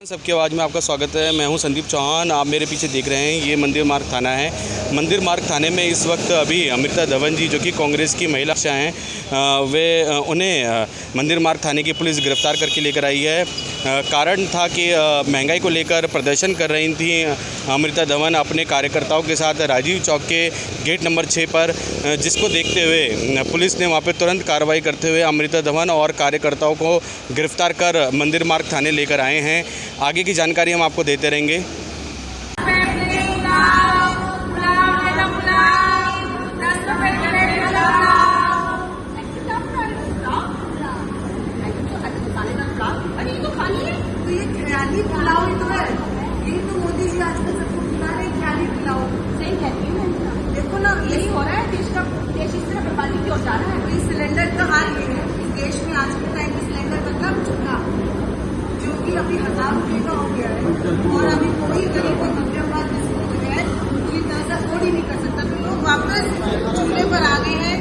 सबकी आवाज़ में आपका स्वागत है। मैं हूं संदीप चौहान। आप मेरे पीछे देख रहे हैं, ये मंदिर मार्ग थाना है। मंदिर मार्ग थाने में इस वक्त अभी अमृता धवन जी, जो कि कांग्रेस की महिला हैं, उन्हें मंदिर मार्ग थाने की पुलिस गिरफ्तार करके लेकर आई है। कारण था कि महंगाई को लेकर प्रदर्शन कर रही थी अमृता धवन अपने कार्यकर्ताओं के साथ राजीव चौक के गेट नंबर 6 पर, जिसको देखते हुए पुलिस ने वहाँ पर तुरंत कार्रवाई करते हुए अमृता धवन और कार्यकर्ताओं को गिरफ्तार कर मंदिर मार्ग थाने लेकर आए हैं। आगे की जानकारी हम आपको देते रहेंगे। मोदी जी आजकल सबको खिला रहे हैं, ख्याली खिलाओ। सही कहती है, देखो ना यही हो रहा है। देश इस तरह बर्बादी की ओर जा रहा है। तो सिलेंडर का हाल ये है, इस देश में आज के टाइम में सिलेंडर मतलब चूल्हा, जो कि अभी 1000 रुपये का हो गया है, और अभी कोई गरीब और मध्यम वर्ग जो है पूरी तरह से अफोर्ड ही नहीं कर सकता। तो लोग वापस चूल्हे पर आ गए हैं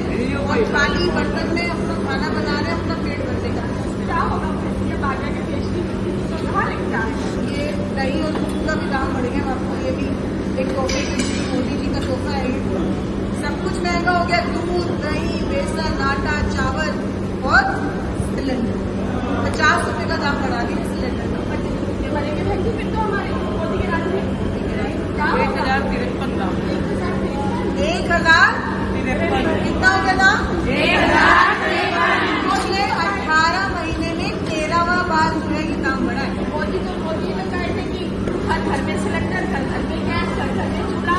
और खाली बर्तन में अपना खाना बना रहे हैं, अपना पेट भरने का। क्या होगा ये दही और दूध का भी दाम बढ़ गया। आपको ये भी एक तोहफे मोदी जी का तोहफा है। सब कुछ महंगा हो गया, दूध, दही, बेसन, आटा, चावल और सिलेंडर। 50 रुपये का दाम बढ़ा दिया सिलेंडर का। फिर तो हमारे मोदी के राज में 1000 कितना हो गया दाम? 18 महीने में 13वां बार जो है ये दाम बढ़ा है। मोदी तो कहे थे कि घर घर में सिलेंडर, घर घर में गैस, घर घर में चूल्हा।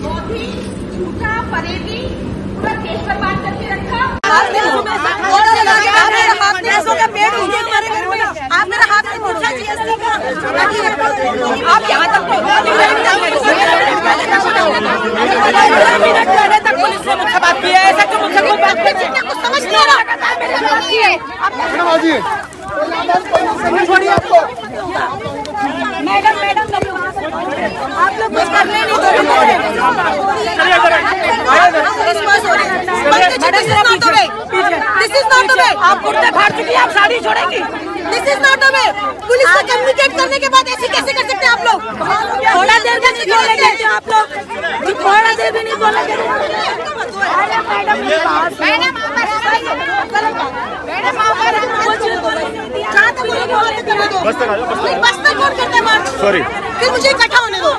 मोदी झूठा फरेबी पूरा देश बर्बाद करके रखा। आप मेरा हाथ नहीं मोड़ना चाहिए। आप यहाँ तक पुलिस ने मुझसे बात की है, ऐसा क्यों मुझसे कोई बात कुछ समझ नहीं आ रहा। मैडम आप लोग कुछ करने नहीं आप कुर्ते फाड़ चुकी हैं, आप साड़ी छोड़ेंगी। This is not a way. Police से कम्युनिकेट करने के बाद ऐसे कैसे कर सकते हैं आप लोग? थोड़ा देर भी नहीं बोलेंगे आप लोग, थोड़ा देर भी नहीं बोलेंगे। सॉरी, फिर मुझे इकट्ठा होने दो।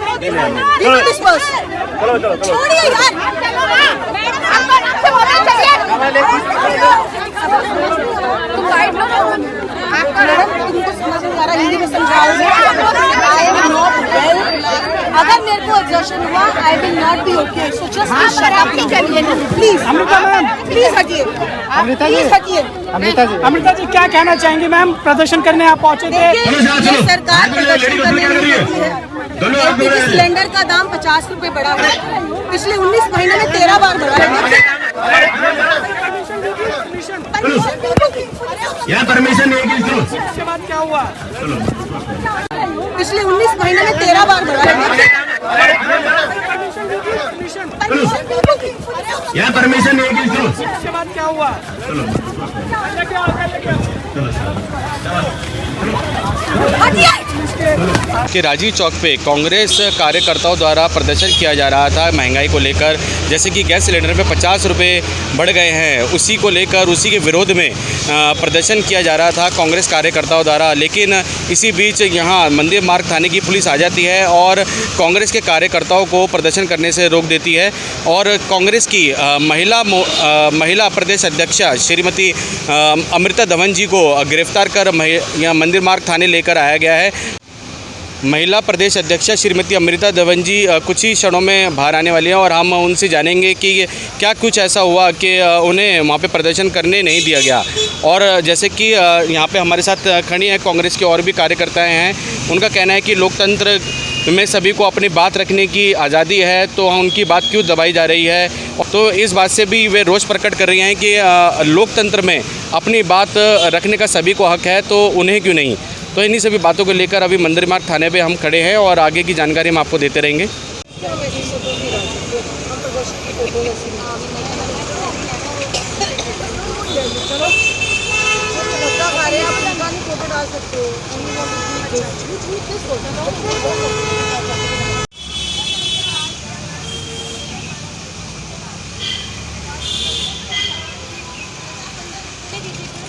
छोड़िए यार, तुमको समझ नहीं आ रहा, हिंदी में समझाओगे? I am not well. अगर मेरे को एग्जॉशन हुआ, I will not be okay. So just shut up please. Amrita ma'am, please हटिए। प्लीज हटिए। अमृता जी क्या कहना चाहेंगे मैम? प्रदर्शन करने आप पहुंचे थे। ये सरकार प्रदर्शन करने नहीं देती है। सिलेंडर का दाम 50 रुपए बढ़ा हुआ है। पिछले 19 महीने में 13 बार बढ़ा है। परमिशन नहीं, उसके बाद क्या हुआ? पिछले 19 महीने में 13 बार बढ़ा है। परमिशन नहीं, उसके बाद क्या हुआ? कि राजीव चौक पे कांग्रेस कार्यकर्ताओं द्वारा प्रदर्शन किया जा रहा था महंगाई को लेकर। जैसे कि गैस सिलेंडर पे 50 रुपये बढ़ गए हैं, उसी को लेकर, उसी के विरोध में प्रदर्शन किया जा रहा था कांग्रेस कार्यकर्ताओं द्वारा। लेकिन इसी बीच यहाँ मंदिर मार्ग थाने की पुलिस आ जाती है और कांग्रेस के कार्यकर्ताओं को प्रदर्शन करने से रोक देती है। और कांग्रेस की महिला प्रदेश अध्यक्षा श्रीमती अमृता धवन जी को गिरफ्तार कर यहाँ मंदिर मार्ग थाने लेकर आया गया है। महिला प्रदेश अध्यक्षा श्रीमती अमृता धवन जी कुछ ही क्षणों में बाहर आने वाली हैं और हम उनसे जानेंगे कि क्या कुछ ऐसा हुआ कि उन्हें वहाँ पे प्रदर्शन करने नहीं दिया गया। और जैसे कि यहाँ पे हमारे साथ खड़ी हैं कांग्रेस के और भी कार्यकर्ताएं हैं, उनका कहना है कि लोकतंत्र में सभी को अपनी बात रखने की आज़ादी है, तो उनकी बात क्यों दबाई जा रही है। तो इस बात से भी वे रोष प्रकट कर रही हैं कि लोकतंत्र में अपनी बात रखने का सभी को हक है, तो उन्हें क्यों नहीं। तो इन्हीं सभी बातों को लेकर अभी मंदिर मार्ग थाने पे हम खड़े हैं और आगे की जानकारी हम आपको देते रहेंगे। खा रहे हैं आप उनका नहीं फोटो डाल सकते हो।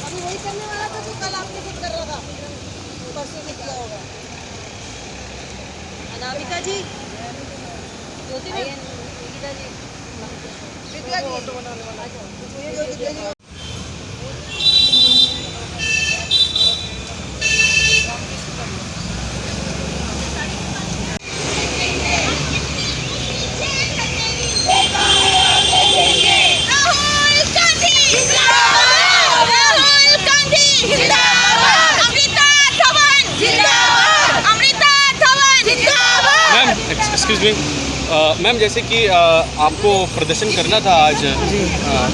अभी वही करने वाला था जो कल आपने खुद कर रहा था, परसों में किया होगा। अनामिका जी, ज्योति मैम, विद्या जी, विद्या जी। एक्सक्यूज मी मैम, जैसे कि आपको प्रदर्शन करना था आज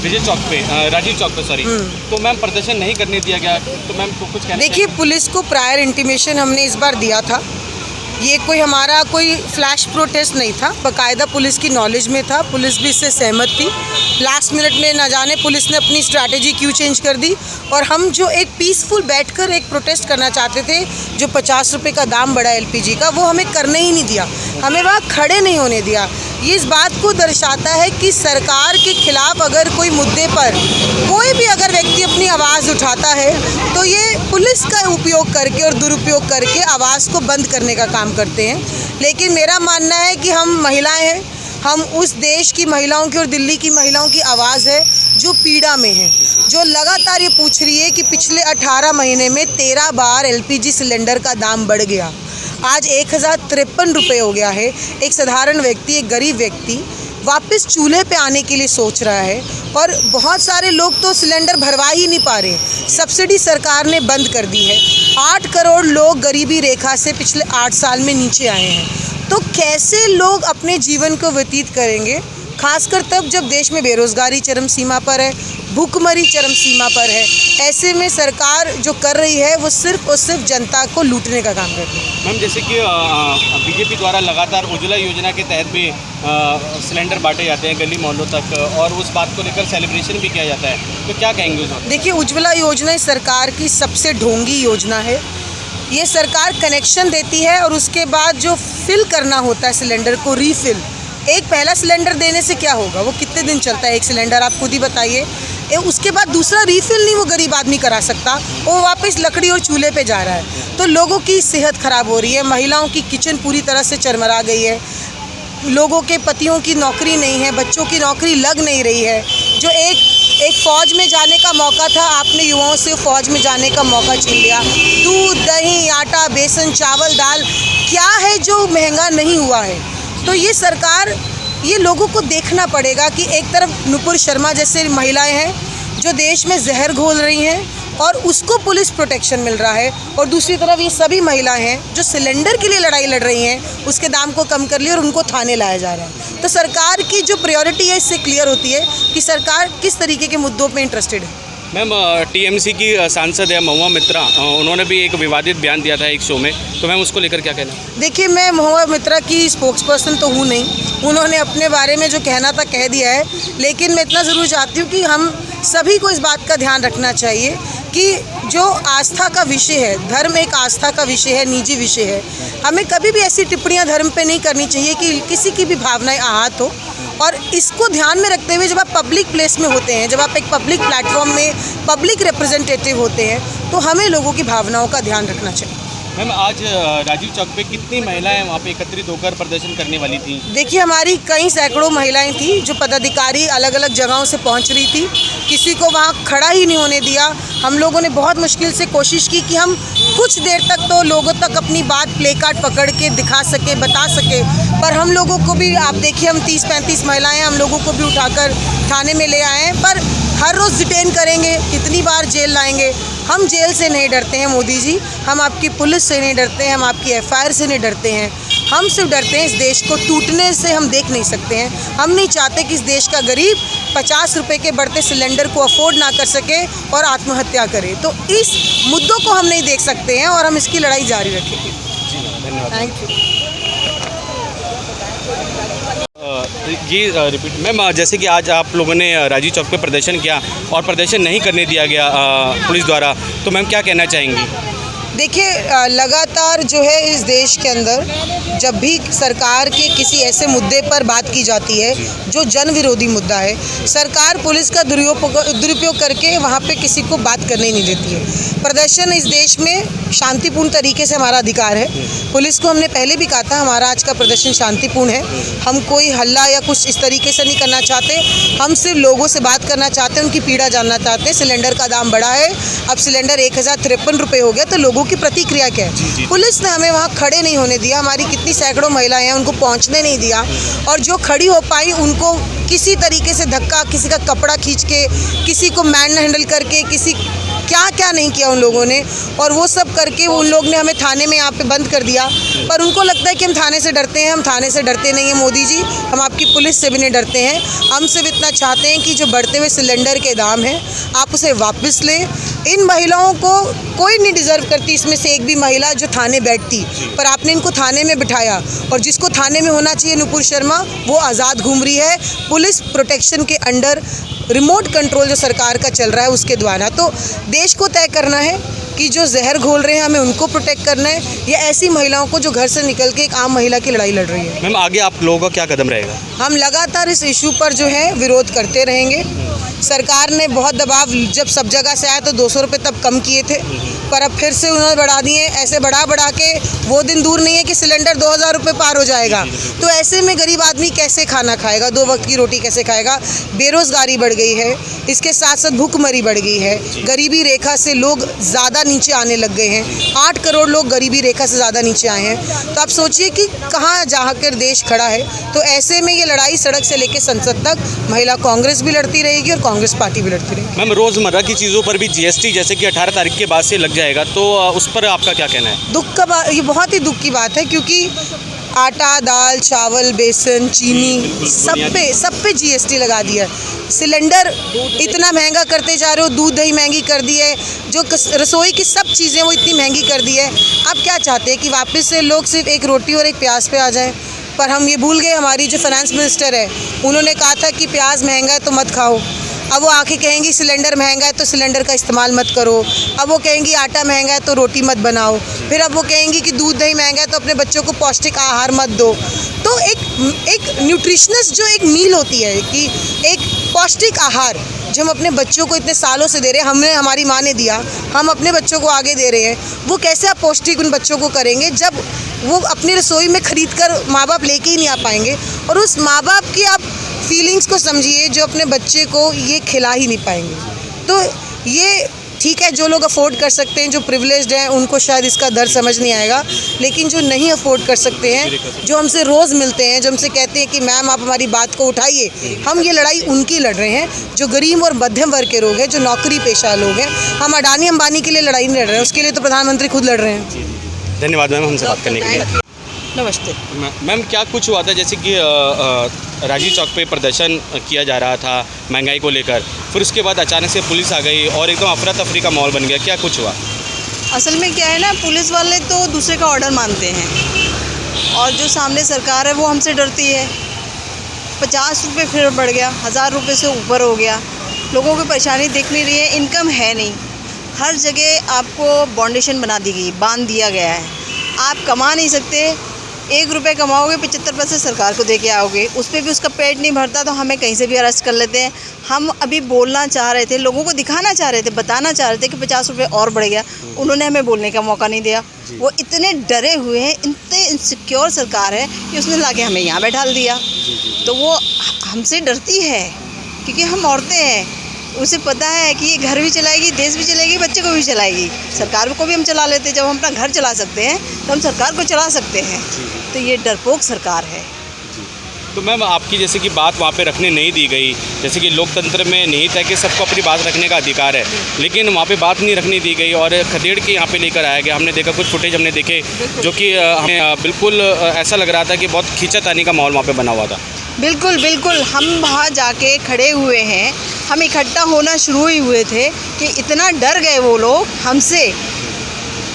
विजय चौक पे, राजीव चौक पे, सॉरी, तो मैम प्रदर्शन नहीं करने दिया गया, तो मैम तो कुछ कहना देखिए, पुलिस को प्रायर इंटीमेशन हमने इस बार दिया था। ये कोई हमारा कोई फ्लैश प्रोटेस्ट नहीं था, बाकायदा पुलिस की नॉलेज में था, पुलिस भी इससे सहमत थी। लास्ट मिनट में न जाने पुलिस ने अपनी स्ट्रैटेजी क्यों चेंज कर दी, और हम जो एक पीसफुल बैठकर एक प्रोटेस्ट करना चाहते थे, जो 50 रुपये का दाम बढ़ा एलपीजी का, वो हमें करने ही नहीं दिया, हमें वहाँ खड़े नहीं होने दिया। ये इस बात को दर्शाता है कि सरकार के खिलाफ अगर कोई मुद्दे पर कोई भी अगर व्यक्ति अपनी आवाज़ उठाता है, तो ये पुलिस का उपयोग करके और दुरुपयोग करके आवाज़ को बंद करने का काम करते हैं। लेकिन मेरा मानना है कि हम महिलाएं हैं, हम उस देश की महिलाओं की और दिल्ली की महिलाओं की आवाज़ है जो पीड़ा में है, जो लगातार ये पूछ रही है कि पिछले 18 महीने में 13 बार एलपीजी सिलेंडर का दाम बढ़ गया, आज 1053 रुपये हो गया है। एक साधारण व्यक्ति, एक गरीब व्यक्ति वापस चूल्हे पे आने के लिए सोच रहा है, और बहुत सारे लोग तो सिलेंडर भरवा ही नहीं पा रहे। सब्सिडी सरकार ने बंद कर दी है। 8 करोड़ लोग गरीबी रेखा से पिछले 8 साल में नीचे आए हैं, तो कैसे लोग अपने जीवन को व्यतीत करेंगे, खासकर तब जब देश में बेरोज़गारी चरम सीमा पर है, भूखमरी चरम सीमा पर है। ऐसे में सरकार जो कर रही है वो सिर्फ और सिर्फ जनता को लूटने का काम करती है। मैम, जैसे कि बीजेपी द्वारा लगातार उज्ज्वला योजना के तहत भी सिलेंडर बांटे जाते हैं गली मोहल्लों तक, और उस बात को लेकर सेलिब्रेशन भी किया जाता है, तो क्या कहेंगे उस बात? देखिए, उज्ज्वला योजना इस सरकार की सबसे ढोंगी योजना है। ये सरकार कनेक्शन देती है और उसके बाद जो फिल करना होता है सिलेंडर को, रीफिल, एक पहला सिलेंडर देने से क्या होगा, वो कितने दिन चलता है एक सिलेंडर, आप खुद ही बताइए। उसके बाद दूसरा रीफिल नहीं वो गरीब आदमी करा सकता, वो वापस लकड़ी और चूल्हे पे जा रहा है। तो लोगों की सेहत ख़राब हो रही है, महिलाओं की किचन पूरी तरह से चरमरा गई है, लोगों के पतियों की नौकरी नहीं है, बच्चों की नौकरी लग नहीं रही है। जो एक फ़ौज में जाने का मौका था, आपने युवाओं से फ़ौज में जाने का मौका छीन लिया। दूध, दही, आटा, बेसन, चावल, दाल, क्या है जो महंगा नहीं हुआ है? तो ये सरकार, ये लोगों को देखना पड़ेगा कि एक तरफ नुपुर शर्मा जैसे महिलाएं हैं जो देश में जहर घोल रही हैं और उसको पुलिस प्रोटेक्शन मिल रहा है, और दूसरी तरफ ये सभी महिलाएं हैं जो सिलेंडर के लिए लड़ाई लड़ रही हैं, उसके दाम को कम कर लिया और उनको थाने लाया जा रहा है। तो सरकार की जो प्रायोरिटी है इससे क्लियर होती है कि सरकार किस तरीके के मुद्दों पर इंटरेस्टेड है। मैम, टीएमसी की सांसद है महुआ मित्रा, उन्होंने भी एक विवादित बयान दिया था एक शो में, तो मैम उसको लेकर क्या कहना? देखिए, मैं महुआ मित्रा की स्पोक्स पर्सन तो हूँ नहीं, उन्होंने अपने बारे में जो कहना था कह दिया है, लेकिन मैं इतना ज़रूर चाहती हूँ कि हम सभी को इस बात का ध्यान रखना चाहिए कि जो आस्था का विषय है, धर्म एक आस्था का विषय है, निजी विषय है, हमें कभी भी ऐसी टिप्पणियाँ धर्म पे नहीं करनी चाहिए कि किसी की भी भावनाएं आहत हो। और इसको ध्यान में रखते हुए जब आप पब्लिक प्लेस में होते हैं, जब आप एक पब्लिक प्लेटफॉर्म में पब्लिक रिप्रेजेंटेटिव होते हैं, तो हमें लोगों की भावनाओं का ध्यान रखना चाहिए। मैम, आज राजीव चौक पे कितनी महिलाएं वहाँ पे एकत्रित होकर प्रदर्शन करने वाली थी? देखिए, हमारी कई सैकड़ों महिलाएं थी, जो पदाधिकारी अलग अलग जगहों से पहुंच रही थी, किसी को वहाँ खड़ा ही नहीं होने दिया। हम लोगों ने बहुत मुश्किल से कोशिश की कि हम कुछ देर तक तो लोगों तक अपनी बात प्ले कार्ड पकड़ के दिखा सके, बता सके, पर हम लोगों को भी, आप देखिए, हम 30-35 महिलाएं, हम लोगों को भी उठाकर थाने में ले आए हैं, पर हर रोज़ डिटेन करेंगे, कितनी बार जेल लाएंगे। हम जेल से नहीं डरते हैं मोदी जी, हम आपकी पुलिस से नहीं डरते हैं, हम आपकी एफआईआर से नहीं डरते हैं, हम सिर्फ डरते हैं इस देश को टूटने से हम देख नहीं सकते हैं। हम नहीं चाहते कि इस देश का गरीब 50 रुपये के बढ़ते सिलेंडर को अफोर्ड ना कर सके और आत्महत्या करे। तो इस मुद्दों को हम नहीं देख सकते हैं और हम इसकी लड़ाई जारी रखेंगे। धन्यवाद। Thank you. ये रिपीट मैम, जैसे कि आज आप लोगों ने राजीव चौक पे प्रदर्शन किया और प्रदर्शन नहीं करने दिया गया पुलिस द्वारा, तो मैम क्या कहना चाहेंगी? देखिए, लगातार जो है इस देश के अंदर जब भी सरकार के किसी ऐसे मुद्दे पर बात की जाती है जो जन विरोधी मुद्दा है, सरकार पुलिस का दुरुपयोग करके वहाँ पे किसी को बात करने नहीं देती है। प्रदर्शन इस देश में शांतिपूर्ण तरीके से हमारा अधिकार है। पुलिस को हमने पहले भी कहा था हमारा आज का प्रदर्शन शांतिपूर्ण है, हम कोई हल्ला या कुछ इस तरीके से नहीं करना चाहते, हम सिर्फ लोगों से बात करना चाहते हैं, उनकी पीड़ा जानना चाहते हैं। सिलेंडर का दाम बढ़ा है, अब सिलेंडर 1053 रुपये हो गया, तो लोगों की प्रतिक्रिया क्या है? पुलिस ने हमें वहाँ खड़े नहीं होने दिया, हमारी कितनी सैकड़ों महिलाएं हैं उनको पहुँचने नहीं दिया, और जो खड़ी हो पाई उनको किसी तरीके से धक्का, किसी का कपड़ा खींच के, किसी को मैन हैंडल करके, किसी क्या क्या नहीं किया उन लोगों ने, और वो सब करके उन लोग ने हमें थाने में यहाँ पे बंद कर दिया। पर उनको लगता है कि हम थाने से डरते हैं, हम थाने से डरते नहीं हैं मोदी जी, हम आपकी पुलिस से भी नहीं डरते हैं। हम सिर्फ इतना चाहते हैं कि जो बढ़ते हुए सिलेंडर के दाम हैं आप उसे वापस लें। इन महिलाओं को कोई नहीं डिज़र्व करती, इसमें से एक भी महिला जो थाने बैठती, पर आपने इनको थाने में बिठाया, और जिसको थाने में होना चाहिए नुपुर शर्मा वो आज़ाद घूम रही है पुलिस प्रोटेक्शन के अंडर, रिमोट कंट्रोल जो सरकार का चल रहा है उसके द्वारा। तो देश को तय करना है कि जो जहर घोल रहे हैं हमें उनको प्रोटेक्ट करना है, या ऐसी महिलाओं को जो घर से निकल के एक आम महिला की लड़ाई लड़ रही है। मैम, आगे आप लोगों का क्या कदम रहेगा? हम लगातार इस इशू पर जो है विरोध करते रहेंगे। सरकार ने बहुत दबाव, जब सब जगह से आया तो 200 रुपये तब कम किए थे, पर अब फिर से उन्होंने बढ़ा दिए। ऐसे बढ़ा के वो दिन दूर नहीं है कि सिलेंडर 2000 रुपये पार हो जाएगा। तो ऐसे में गरीब आदमी कैसे खाना खाएगा, 2 वक्त की रोटी कैसे खाएगा? बेरोज़गारी बढ़ गई है, इसके साथ साथ भूखमरी बढ़ गई है, गरीबी रेखा से लोग ज़्यादा नीचे आने लग गए हैं। 8 करोड़ लोग गरीबी रेखा से ज़्यादा नीचे आए हैं। तो आप सोचिए कि कहाँ जाकर देश खड़ा है। तो ऐसे में ये लड़ाई सड़क से लेकर संसद तक महिला कांग्रेस भी लड़ती रहेगी और कांग्रेस पार्टी भी लड़ती रहेगी। मैम, रोज़मर्रा की चीज़ों पर भी जीएसटी जैसे कि 18 तारीख के बाद से लग जाएगा, तो उस पर आपका क्या कहना है? ये बहुत ही दुख की बात है, क्योंकि आटा, दाल, चावल, बेसन, चीनी सब पे जीएसटी लगा दिया है। सिलेंडर इतना महंगा करते जा रहे हो, दूध दही महंगी कर दी है, जो रसोई की सब चीज़ें वो इतनी महंगी कर दी है। आप क्या चाहते हैं कि वापस से लोग सिर्फ एक रोटी और एक प्याज पे आ जाएं? पर हम ये भूल गए, हमारी जो फाइनेंस मिनिस्टर है उन्होंने कहा था कि प्याज महंगा है तो मत खाओ। अब वो आके कहेंगी सिलेंडर महंगा है तो सिलेंडर का इस्तेमाल मत करो। अब वो कहेंगी आटा महंगा है तो रोटी मत बनाओ। फिर अब वो कहेंगी कि दूध दही महंगा है तो अपने बच्चों को पौष्टिक आहार मत दो। तो एक न्यूट्रिशनस जो एक मील होती है, कि एक पौष्टिक आहार जो हम अपने बच्चों को इतने सालों से दे रहे हैं, हमने, हमारी माँ ने दिया, हम अपने बच्चों को आगे दे रहे हैं, वो कैसे आप पौष्टिक उन बच्चों को करेंगे जब वो अपनी रसोई में खरीद कर माँ बाप लेके ही नहीं आ पाएंगे? और उस माँ बाप की आप फीलिंग्स को समझिए जो अपने बच्चे को ये खिला ही नहीं पाएंगे। तो ये ठीक है, जो लोग अफोर्ड कर सकते हैं, जो प्रिविलेज्ड हैं, उनको शायद इसका दर्द समझ नहीं आएगा, लेकिन जो नहीं अफोर्ड कर सकते हैं, जो हमसे रोज़ मिलते हैं, जो हमसे कहते हैं कि मैम आप हमारी बात को उठाइए, हम ये लड़ाई उनकी लड़ रहे हैं जो गरीब और मध्यम वर्ग के लोग हैं, जो नौकरी पेशा लोग हैं। हम अडानी अंबानी के लिए लड़ाई नहीं लड़ रहे हैं, उसके लिए तो प्रधानमंत्री खुद लड़ रहे हैं। धन्यवाद मैम हमसे बात करने के लिए। नमस्ते मैम, क्या कुछ हुआ था? जैसे कि राजीव चौक पे प्रदर्शन किया जा रहा था महंगाई को लेकर, फिर उसके बाद अचानक से पुलिस आ गई और एकदम अफरा तफरी का माहौल बन गया, क्या कुछ हुआ? असल में क्या है ना, पुलिस वाले तो दूसरे का ऑर्डर मानते हैं, और जो सामने सरकार है वो हमसे डरती है। 50 रुपये फिर बढ़ गया, 1000 रुपये से ऊपर हो गया। लोगों की परेशानी दिख नहीं रही है, इनकम है नहीं, हर जगह आपको बाउंडेशन बना दी गई, बांध दिया गया है। आप कमा नहीं सकते, 1 रुपये कमाओगे 75 पैसे सरकार को दे के आओगे, उस पर भी उसका पेट नहीं भरता तो हमें कहीं से भी अरेस्ट कर लेते हैं। हम अभी बोलना चाह रहे थे, लोगों को दिखाना चाह रहे थे, बताना चाह रहे थे कि 50 रुपये और बढ़ गया, उन्होंने हमें बोलने का मौका नहीं दिया। वो इतने डरे हुए हैं, इतने इनसिक्योर सरकार है कि उसने लाके हमें यहाँ बैठा दिया। तो वो हमसे डरती है क्योंकि हम औरतें हैं, उसे पता है कि ये घर भी चलाएगी, देश भी चलाएगी, बच्चे को भी चलाएगी, सरकार को भी हम चला लेते हैं। जब हम अपना घर चला सकते हैं तो हम सरकार को चला सकते हैं। तो ये डरपोक सरकार है। तो मैम, आपकी जैसे कि बात वहाँ पे रखने नहीं दी गई, जैसे कि लोकतंत्र में निहित है कि सबको अपनी बात रखने का अधिकार है, लेकिन वहाँ पे बात नहीं रखने दी गई और खदेड़ के यहाँ पे लेकर आया गया। हमने देखा, कुछ फुटेज हमने देखे जो कि हमें बिल्कुल ऐसा लग रहा था कि बहुत खींचातानी का माहौल वहाँ पे बना हुआ था। बिल्कुल बिल्कुल, हम वहाँ जाके खड़े हुए हैं, हम इकट्ठा होना शुरू ही हुए थे कि इतना डर गए वो लोग हमसे।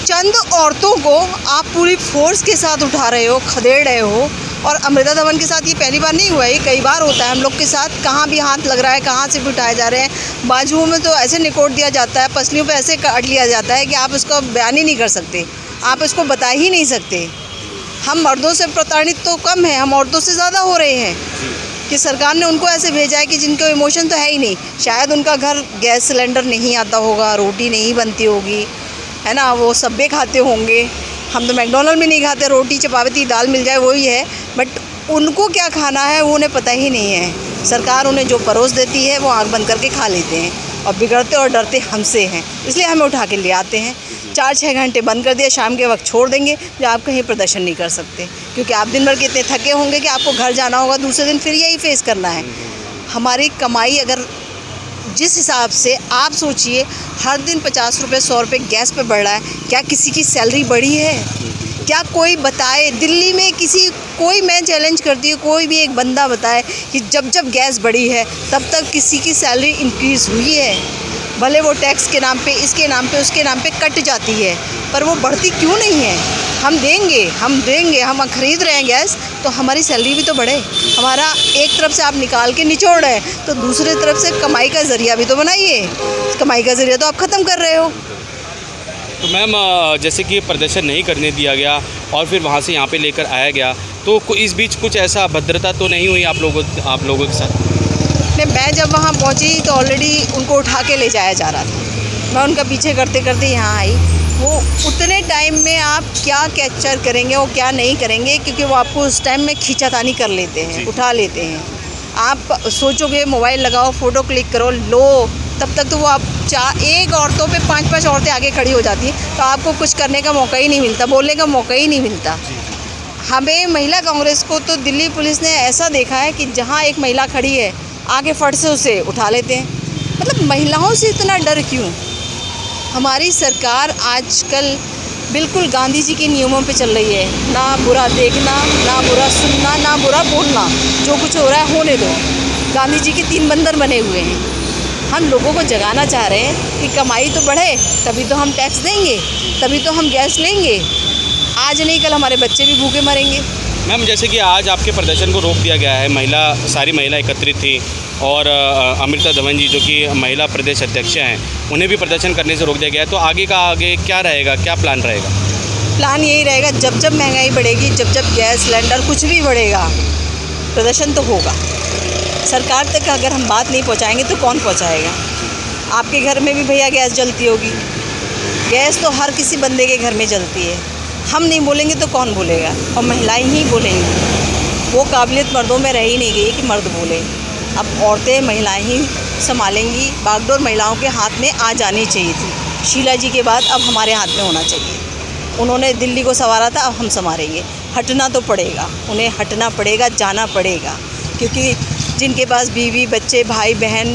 चंद औरतों को आप पूरी फोर्स के साथ उठा रहे हो, खदेड़ रहे हो, और अमृता धवन के साथ ये पहली बार नहीं हुआ है, ये कई बार होता है हम लोग के साथ। कहाँ भी हाथ लग रहा है, कहाँ से भी उठाए जा रहे हैं। बाजुओं में तो ऐसे निकोट दिया जाता है, पसलियों पे ऐसे काट लिया जाता है कि आप उसका बयान ही नहीं कर सकते, आप इसको बता ही नहीं सकते। हम मर्दों से प्रताड़ित तो कम है, हम औरतों से ज़्यादा हो रहे हैं कि सरकार ने उनको ऐसे भेजा है कि जिनको इमोशन तो है ही नहीं। शायद उनका घर गैस सिलेंडर नहीं आता होगा, रोटी नहीं बनती होगी, है ना, वो सब्बे खाते होंगे। हम तो मैकडोनल्ड में नहीं खाते, रोटी चपाती दाल मिल जाए वही है, बट उनको क्या खाना है वो उन्हें पता ही नहीं है। सरकार उन्हें जो परोस देती है वो आँख बंद करके खा लेते हैं, और बिगड़ते और डरते हमसे हैं, इसलिए हमें उठा के ले आते हैं। 4-6 घंटे बंद कर दिया, शाम के वक्त छोड़ देंगे जो आप कहीं प्रदर्शन नहीं कर सकते, क्योंकि आप दिन भर के इतने थके होंगे कि आपको घर जाना होगा, दूसरे दिन फिर यही फेस करना है। हमारी कमाई अगर जिस हिसाब से आप सोचिए, हर दिन 50 रुपये 100 रुपये गैस पे बढ़ रहा है, क्या किसी की सैलरी बढ़ी है? क्या कोई बताए दिल्ली में कोई मैं चैलेंज करती हूँ, कोई भी एक बंदा बताए कि जब गैस बढ़ी है तब तक किसी की सैलरी इंक्रीज़ हुई है? भले वो टैक्स के नाम पे, इसके नाम पे, उसके नाम पे कट जाती है, पर वो बढ़ती क्यों नहीं है? हम देंगे, हम ख़रीद रहे हैं गैस, तो हमारी सैलरी भी तो बढ़े। हमारा एक तरफ से आप निकाल के निचोड़ रहे हैं, तो दूसरी तरफ से कमाई का ज़रिया भी तो बनाइए। कमाई का ज़रिया तो आप ख़त्म कर रहे हो। तो मैम जैसे कि प्रदर्शन नहीं करने दिया गया और फिर वहाँ से यहाँ पे लेकर आया गया, तो इस बीच कुछ ऐसा अभद्रता तो नहीं हुई आप लोगों के साथ? नहीं, मैं जब वहाँ पहुँची तो ऑलरेडी उनको उठा के ले जाया जा रहा था। मैं उनका पीछे करते करते यहाँ आई। वो उतने टाइम में आप क्या कैप्चर करेंगे और क्या नहीं करेंगे, क्योंकि वो आपको उस टाइम में खींचातानी कर लेते हैं, उठा लेते हैं। आप सोचोगे मोबाइल लगाओ, फ़ोटो क्लिक करो, लो, तब तक तो वो आप एक औरतों पे 5-5 औरतें आगे खड़ी हो जाती हैं, तो आपको कुछ करने का मौका ही नहीं मिलता, बोलने का मौका ही नहीं मिलता। हमें महिला कांग्रेस को तो दिल्ली पुलिस ने ऐसा देखा है कि जहाँ एक महिला खड़ी है, आगे फट से उसे उठा लेते हैं। मतलब महिलाओं से इतना डर क्यों? हमारी सरकार आजकल बिल्कुल गांधी जी के नियमों पे चल रही है, ना बुरा देखना, ना बुरा सुनना, ना बुरा बोलना, जो कुछ हो रहा है होने दो। गांधी जी के 3 बंदर बने हुए हैं। हम लोगों को जगाना चाह रहे हैं कि कमाई तो बढ़े, तभी तो हम टैक्स देंगे, तभी तो हम गैस लेंगे। आज नहीं कल हमारे बच्चे भी भूखे मरेंगे। मैम जैसे कि आज आपके प्रदर्शन को रोक दिया गया है, सारी महिला एकत्रित थी, और अमृता धवन जी जो कि महिला प्रदेश अध्यक्ष हैं, उन्हें भी प्रदर्शन करने से रोक दिया गया है, तो आगे क्या रहेगा, क्या प्लान रहेगा? प्लान यही रहेगा, जब महंगाई बढ़ेगी, जब गैस सिलेंडर कुछ भी बढ़ेगा, प्रदर्शन तो होगा। सरकार तक अगर हम बात नहीं पहुंचाएंगे तो कौन पहुंचाएगा? आपके घर में भी भैया गैस जलती होगी, गैस तो हर किसी बंदे के घर में जलती है। हम नहीं बोलेंगे तो कौन बोलेगा? और महिलाएं ही बोलेंगी। वो काबिलियत मर्दों में रह ही नहीं गई कि मर्द बोले। अब औरतें, महिलाएं ही संभालेंगी। बागडोर महिलाओं के हाथ में आ जानी चाहिए थी। शीला जी के बाद अब हमारे हाथ में होना चाहिए। उन्होंने दिल्ली को संवारा था, अब हम संवारेंगे। हटना तो पड़ेगा, उन्हें हटना पड़ेगा, जाना पड़ेगा, क्योंकि जिनके पास बीवी, बच्चे, भाई बहन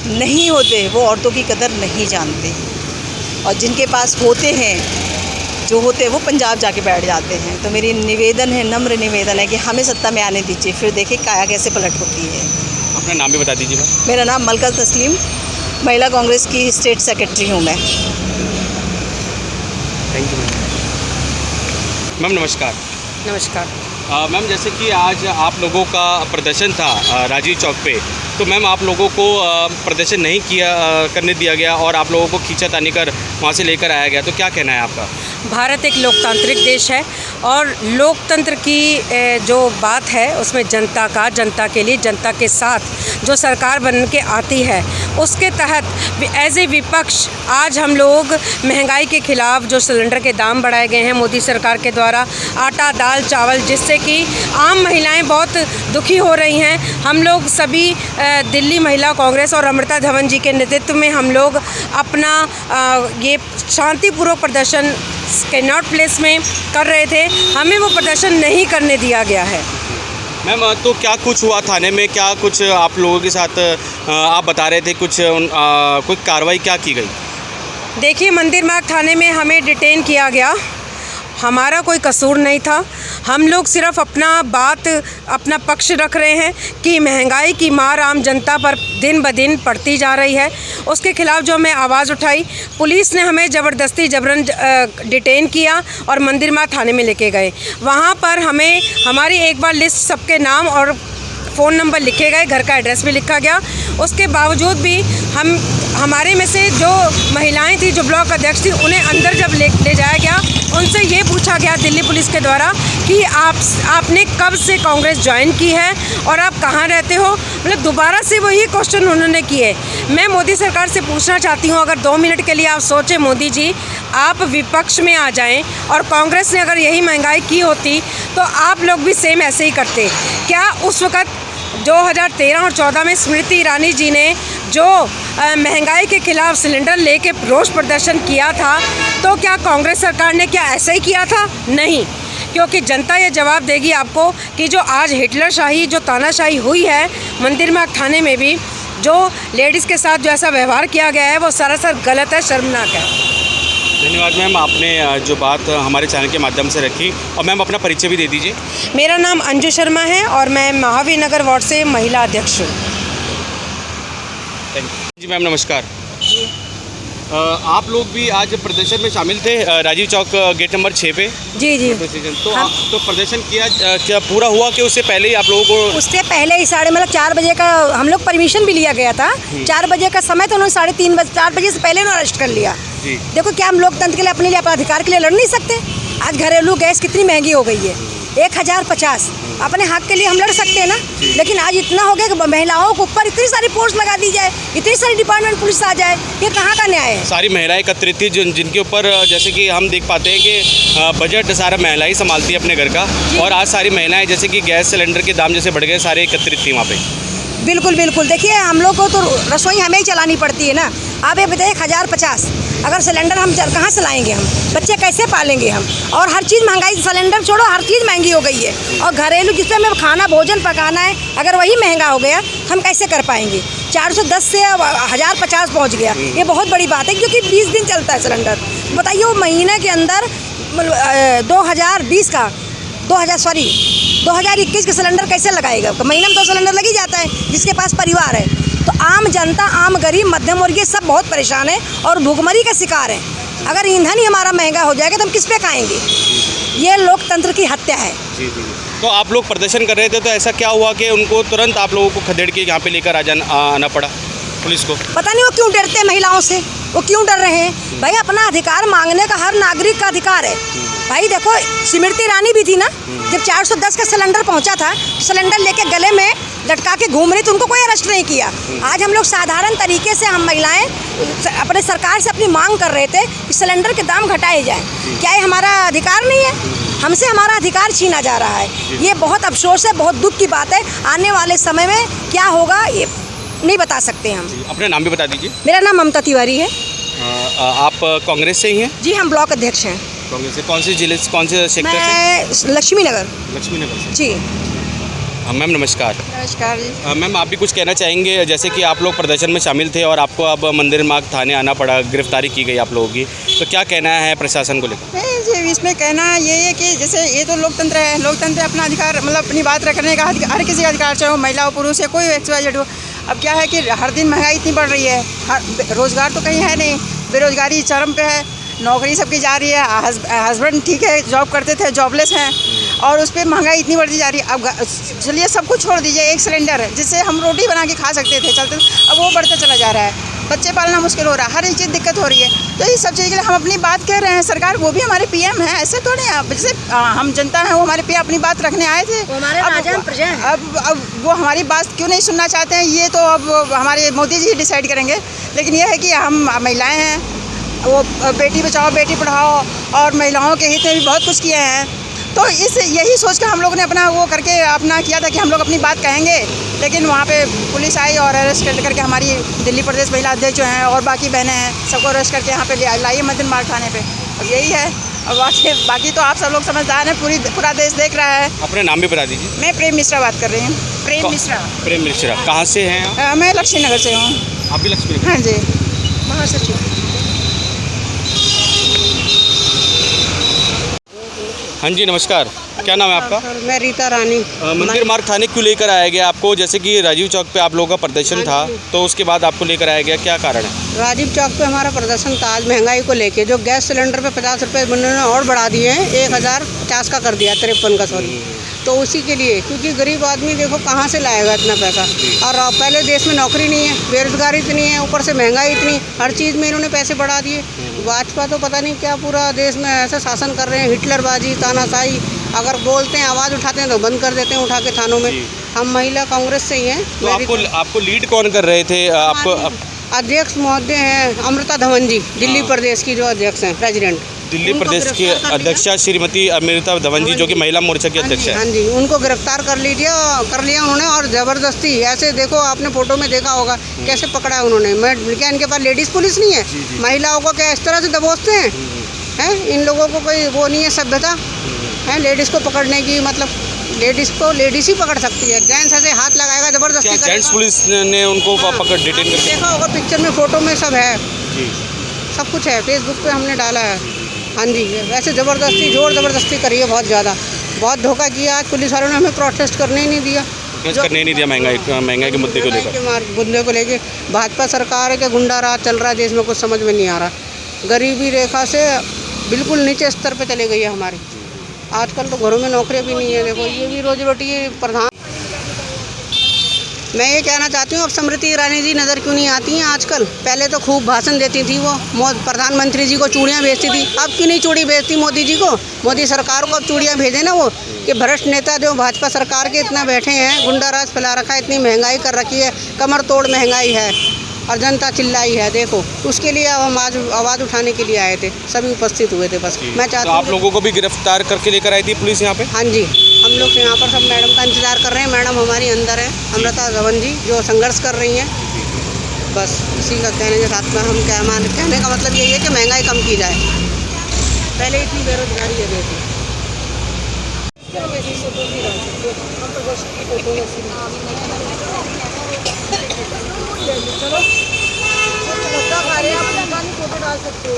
नहीं होते वो औरतों की कदर नहीं जानते, और जिनके पास होते हैं, जो होते हैं वो पंजाब जाके बैठ जाते हैं। तो मेरी निवेदन है, नम्र निवेदन है कि हमें सत्ता में आने दीजिए, फिर देखें काया कैसे पलट होती है। अपना नाम भी बता दीजिए मैम। मेरा नाम मलका तस्लीम, महिला कांग्रेस की स्टेट सेक्रेटरी हूँ मैं। Thank you ma'am. नमस्कार। नमस्कार। मैम जैसे कि आज आप लोगों का प्रदर्शन था राजीव चौक पे, तो मैम आप लोगों को प्रदर्शन नहीं करने दिया गया और आप लोगों को खींचातानी कर वहाँ से लेकर आया गया, तो क्या कहना है आपका? भारत एक लोकतांत्रिक देश है, और लोकतंत्र की जो बात है उसमें जनता के लिए, जनता के साथ जो सरकार बन के आती है, उसके तहत एज ए विपक्ष आज हम लोग महंगाई के खिलाफ, जो सिलेंडर के दाम बढ़ाए गए हैं मोदी सरकार के द्वारा, आटा, दाल, चावल, जिससे कि आम महिलाएं बहुत दुखी हो रही हैं। हम लोग सभी दिल्ली महिला कांग्रेस और अमृता धवन जी के नेतृत्व में हम लोग अपना ये शांतिपूर्वक प्रदर्शन कैनॉट प्लेस में कर रहे थे। हमें वो प्रदर्शन नहीं करने दिया गया है। मैम तो क्या कुछ हुआ थाने में, क्या कुछ आप लोगों के साथ आप बता रहे थे, कुछ कार्रवाई क्या की गई? देखिए, मंदिर मार्ग थाने में हमें डिटेन किया गया हमारा कोई कसूर नहीं था। हम लोग सिर्फ अपना पक्ष रख रहे हैं कि महंगाई की मार आम जनता पर दिन ब दिन पड़ती जा रही है। उसके खिलाफ जो हमें आवाज़ उठाई, पुलिस ने हमें ज़बरदस्ती जबरन डिटेन किया और मंदिर माँ थाने में लेके गए। वहाँ पर हमें हमारी एक बार लिस्ट सबके नाम और फ़ोन नंबर लिखे गए, घर का एड्रेस भी लिखा गया। उसके बावजूद भी हमारे में से जो महिलाएं थी, जो ब्लॉक अध्यक्ष थी, उन्हें अंदर जब ले जाया गया, उनसे ये पूछा गया दिल्ली पुलिस के द्वारा कि आपने कब से कांग्रेस ज्वाइन की है और आप कहाँ रहते हो। मतलब दोबारा से वही क्वेश्चन उन्होंने किए। मैं मोदी सरकार से पूछना चाहती हूँ, अगर 2 मिनट के लिए आप सोचें मोदी जी, आप विपक्ष में आ जाएं और कांग्रेस ने अगर यही महंगाई की होती तो आप लोग भी सेम ऐसे ही करते। क्या उस वक़्त 2013 और 14 में स्मृति ईरानी जी ने जो महंगाई के खिलाफ सिलेंडर लेके रोष प्रदर्शन किया था, तो क्या कांग्रेस सरकार ने क्या ऐसा ही किया था? नहीं, क्योंकि जनता ये जवाब देगी आपको कि जो आज हिटलरशाही, जो तानाशाही हुई है मंदिर मार्ग थाने में भी, जो लेडीज़ के साथ जो ऐसा व्यवहार किया गया है, वो सरासर गलत है, शर्मनाक है। धन्यवाद मैम, आपने जो बात हमारे चैनल के माध्यम से रखी। और मैम अपना परिचय भी दे दीजिए। मेरा नाम अंजू शर्मा है और मैं महावीर नगर वार्ड से महिला अध्यक्ष हूँ। Thank you ji. मैम नमस्कार। आप लोग भी आज प्रदर्शन में शामिल थे राजीव चौक गेट नंबर 6 पे। जी जी। तो प्रदर्शन क्या पूरा हुआ कि उससे पहले ही आप लोगों को? उससे पहले ही 4 बजे का हम लोग परमिशन भी लिया गया था। 4 बजे का समय था, उन्होंने 3:30 बजे 4 बजे से पहले उन्होंने अरेस्ट कर लिया। देखो क्या हम लोकतंत्र के लिए, अपने लिए, अपने अधिकार के लिए लड़ नहीं सकते? आज घरेलू गैस कितनी महंगी हो गई है, 1050। अपने हक के लिए हम लड़ सकते हैं ना, लेकिन आज इतना हो गया कि महिलाओं के ऊपर इतनी सारी पोस्ट लगा दी जाए, इतनी सारी डिपार्टमेंट पुलिस आ जाए, ये कहाँ का न्याय है? सारी महिलाएं एकत्रित थी जिनके ऊपर जैसे कि हम देख पाते हैं कि बजट सारा महिला ही संभालती है अपने घर का, और आज सारी महिलाएं जैसे कि गैस सिलेंडर के दाम जैसे बढ़ गए, सारे एकत्रित थी वहाँ पे। बिल्कुल बिल्कुल। देखिए हम लोग को तो रसोई हमें ही चलानी पड़ती है ना। आप ये बताइए 1050 अगर सिलेंडर हम कहाँ से लाएंगे? हम बच्चे कैसे पालेंगे हम? और हर चीज़ महंगाई, सिलेंडर छोड़ो, हर चीज़ महंगी हो गई है। और घरेलू जिसमें हमें खाना भोजन पकाना है, अगर वही महंगा हो गया, हम कैसे कर पाएंगे? 410 से 1050 पहुँच गया, ये बहुत बड़ी बात है, क्योंकि 20 दिन चलता है सिलेंडर। बताइए वो महीने के अंदर 2021 का सिलेंडर कैसे लगाएगा? महीने में 2 सिलेंडर लग ही जाता है जिसके पास परिवार है। तो आम जनता, आम गरीब, मध्यम वर्गीय सब बहुत परेशान है और भुखमरी का शिकार है। अगर ईंधन ही हमारा महंगा हो जाएगा तो हम किस पे खाएंगे? ये लोकतंत्र की हत्या है। जी जी। तो आप लोग प्रदर्शन कर रहे थे, तो ऐसा क्या हुआ कि उनको तुरंत आप लोगों को खदेड़ के यहाँ पे लेकर आना पड़ा पुलिस को? पता नहीं वो क्यों डरते हैं महिलाओं से, वो क्यों डर रहे हैं? भाई अपना अधिकार मांगने का हर नागरिक का अधिकार है। भाई देखो स्मृति ईरानी भी थी ना, जब 410 का सिलेंडर पहुंचा था, सिलेंडर लेके गले में लटका के घूम रही, तो उनको कोई अरेस्ट नहीं किया। आज हम लोग साधारण तरीके से, हम महिलाएं अपने सरकार से अपनी मांग कर रहे थे कि सिलेंडर के दाम घटाए जाएं। क्या ये हमारा अधिकार नहीं है? हमसे हमारा अधिकार छीना जा रहा है। ये बहुत अफसोस है, बहुत दुख की बात है। आने वाले समय में क्या होगा ये नहीं बता सकते हम। अपना नाम भी बता दीजिए। मेरा नाम ममता तिवारी है। आप कांग्रेस से ही हैं? जी हम ब्लॉक अध्यक्ष हैं। कांग्रेस से कौन से जिले से, कौन से सेक्टर से? मैं लक्ष्मी नगर से। जी। मैम नमस्कार। नमस्कार जी। मैम आप भी कुछ कहना चाहेंगे? जैसे कि आप लोग प्रदर्शन में शामिल थे और आपको अब मंदिर मार्ग थाने आना पड़ा, गिरफ्तारी की गई आप लोगों की, तो क्या कहना है प्रशासन को लेकर? नहीं जी, इसमें कहना ये है कि जैसे ये तो लोकतंत्र है, लोकतंत्र अपना अधिकार, मतलब अपनी बात रखने का हर किसी का अधिकार, चाहे वो महिला हो, पुरुष है, कोई XYZ हो। अब क्या है कि हर दिन महंगाई इतनी बढ़ रही है, रोज़गार तो कहीं है नहीं, बेरोज़गारी चरम पे है, नौकरी सबकी जा रही है, हस्बैंड ठीक है जॉब करते थे, जॉबलेस हैं, और उस पर महंगाई इतनी बढ़ती जा रही है। अब चलिए सब कुछ छोड़ दीजिए, एक सिलेंडर है जिससे हम रोटी बना के खा सकते थे, चलते, अब वो बढ़ता चला जा रहा है, बच्चे पालना मुश्किल हो रहा है, हर एक चीज़ दिक्कत हो रही है। तो ये सब चीज़ के लिए हम अपनी बात कह रहे हैं। सरकार वो भी हमारे PM हैं, ऐसे थोड़े हैं, जैसे हम जनता हैं, वो हमारे PM अपनी बात रखने आए थे। अब वो हमारी बात क्यों नहीं सुनना चाहते हैं, ये तो अब हमारे मोदी जी डिसाइड करेंगे। लेकिन ये है कि हम महिलाएँ हैं, वो बेटी बचाओ बेटी पढ़ाओ और महिलाओं के हित में भी बहुत कुछ किए हैं। तो यही सोच कर हम लोगों ने अपना वो करके अपना किया था कि हम लोग अपनी बात कहेंगे। लेकिन वहाँ पे पुलिस आई और अरेस्ट करके हमारी दिल्ली प्रदेश महिला अध्यक्ष जो हैं और बाकी बहनें हैं, सबको अरेस्ट करके यहाँ पे लाइए मंदिर मार्ग थाने पे। अब यही है, और बाकी तो आप सब लोग समझदार हैं, पूरा देश देख रहा है। अपना नाम भी बता दीजिए। मैं प्रेम मिश्रा बात कर रही हूँ। प्रेम मिश्रा। कहाँ से हैं? मैं लक्ष्मी नगर से हूँ। आप भी लक्ष्मी नगर? हाँ जी। महासचिव। हाँ जी नमस्कार, क्या नाम है आपका? मैं रीता रानी। मंदिर मार्ग थाने क्यों लेकर आया गया आपको? जैसे कि राजीव चौक पे आप लोगों का प्रदर्शन था, तो उसके बाद आपको लेकर आया गया, क्या कारण है? राजीव चौक पे हमारा प्रदर्शन था आज महंगाई को लेके। जो गैस सिलेंडर पे 50 रुपये उन्होंने और बढ़ा दिए हैं, 1050 का कर दिया, 53 का सॉरी। तो उसी के लिए, क्योंकि गरीब आदमी देखो कहाँ से लाएगा इतना पैसा। और पहले देश में नौकरी नहीं है, बेरोजगारी इतनी है, ऊपर से महंगाई इतनी, हर चीज़ में इन्होंने पैसे बढ़ा दिए। भाजपा तो पता नहीं क्या पूरा देश में ऐसा शासन कर रहे हैं, हिटलरबाजी, तानाशाही। अगर बोलते हैं, आवाज़ उठाते हैं तो बंद कर देते हैं उठा के थानों में। हम महिला कांग्रेस से ही हैं। तो आपको लीड कौन कर रहे थे? आपको अध्यक्ष महोदय हैं अमृता धवन जी, दिल्ली प्रदेश की जो अध्यक्ष हैं, प्रेसिडेंट। दिल्ली प्रदेश की अध्यक्षा श्रीमती अमृता धवन जी, जो कि महिला मोर्चा की अध्यक्ष है। हाँ जी, उनको गिरफ्तार कर लिया उन्होंने। और ज़बरदस्ती ऐसे देखो, आपने फोटो में देखा होगा कैसे पकड़ा उन्होंने। क्या इनके पास लेडीज़ पुलिस नहीं है? महिलाओं को क्या इस तरह से दबोचते हैं? इन लोगों को कोई वो नहीं है सभ्यता है लेडीज़ को पकड़ने की। मतलब लेडीज़ ही पकड़ सकती है, जेंट्स ऐसे हाथ लगाएगा ज़बरदस्ती। जेंट्स पुलिस ने उनको पकड़ डिटेन कर देखा होगा पिक्चर में, फोटो में सब है, सब कुछ है, फेसबुक पे हमने डाला है। हाँ जी, वैसे ज़बरदस्ती, ज़बरदस्ती करी है, बहुत ज़्यादा, बहुत धोखा किया। आज पुलिस वालों ने हमें प्रोटेस्ट करने ही नहीं दिया, करने नहीं दिया महंगाई के मुद्दे को लेकर। भाजपा सरकार के गुंडा राज चल रहा है देश में, कुछ समझ में नहीं आ रहा। गरीबी रेखा से बिल्कुल नीचे स्तर पे चले गई है हमारी। आजकल तो घरों में नौकरियां भी नहीं है। देखो ये भी रोजी रोटी प्रधान। मैं ये कहना चाहती हूँ, अब स्मृति ईरानी जी नज़र क्यों नहीं आती हैं आजकल? पहले तो खूब भाषण देती थी वो, प्रधानमंत्री जी को चूड़ियाँ भेजती थी। अब क्यों नहीं चूड़ी भेजती मोदी जी को? मोदी सरकार को अब चूड़ियाँ भेजे ना वो, कि भ्रष्ट नेता जो भाजपा सरकार के इतना बैठे हैं, गुंडा राज फैला रखा है, इतनी महंगाई कर रखी है, कमर तोड़ महंगाई है और जनता चिल्लाई है। देखो उसके लिए अब हम आज आवाज़ उठाने के लिए आए थे, सभी उपस्थित हुए थे। बस मैं चाहती हूँ आप लोगों को भी गिरफ्तार करके लेकर आई थी पुलिस यहाँ पे? हाँ जी, हम लोग यहाँ पर सब मैडम का इंतज़ार कर रहे हैं। मैडम हमारी अंदर है, अमृता धवन जी, जो संघर्ष कर रही हैं। बस इसी का कहने के साथ में हम कहने का मतलब यही है कि महंगाई कम की जाए। पहले इतनी बेरोजगारी है देश में। चलो मुद्दा खा रहे हैं, आप लगा नहीं फोटो डाल सकते हो।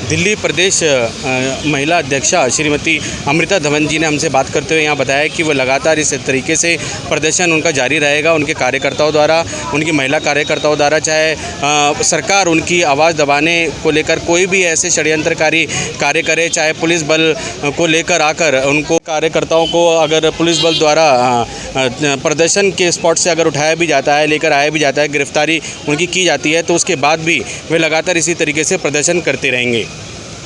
दिल्ली प्रदेश महिला अध्यक्षा श्रीमती अमृता धवन जी ने हमसे बात करते हुए यहाँ बताया कि वो लगातार इस तरीके से प्रदर्शन उनका जारी रहेगा। उनके कार्यकर्ताओं द्वारा, उनकी महिला कार्यकर्ताओं द्वारा, चाहे सरकार उनकी आवाज़ दबाने को लेकर कोई भी ऐसे षड्यंत्रकारी कार्य करे, चाहे पुलिस बल को लेकर आकर उनको कार्यकर्ताओं को अगर पुलिस बल द्वारा प्रदर्शन के स्पॉट से अगर उठाया भी जाता है, लेकर आया भी जाता है, गिरफ्तारी उनकी की जाती है, तो उसके बाद भी वे लगातार इसी तरीके से प्रदर्शन करते रहेंगे।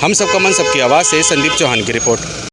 हम सबका मन सबकी आवाज़ से संदीप चौहान की रिपोर्ट।